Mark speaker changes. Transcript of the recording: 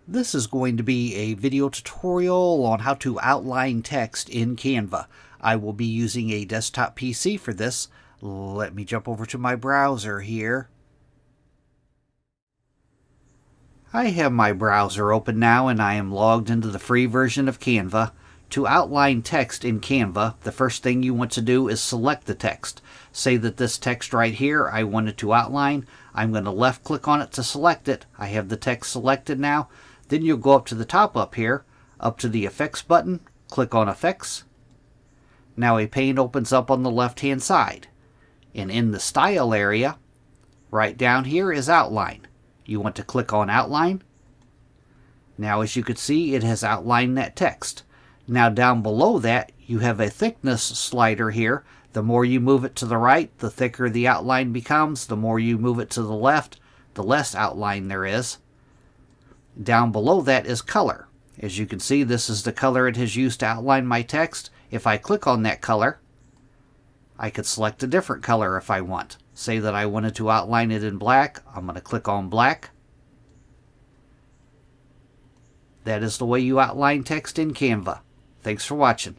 Speaker 1: This is going to be a video tutorial on how to outline text in Canva. I will be using a desktop PC for this. Let me jump over to my browser here. I have my browser open now and I am logged into the free version of Canva. To outline text in Canva, the first thing you want to do is select the text. Say that this text right here I wanted to outline. I'm going to left click on it to select it. I have the text selected now. Then you'll go up to the top up here, up to the Effects button, click on Effects. Now a pane opens up on the left hand side. And in the Style area, right down here is Outline. You want to click on Outline. Now as you can see, it has outlined that text. Now down below that, you have a thickness slider here. The more you move it to the right, the thicker the outline becomes. The more you move it to the left, the less outline there is. Down below that is color. As you can see, this is the color it has used to outline my text. If I click on that color, I could select a different color if I want. Say that I wanted to outline it in black. I'm going to click on black. That is the way you outline text in Canva. Thanks for watching.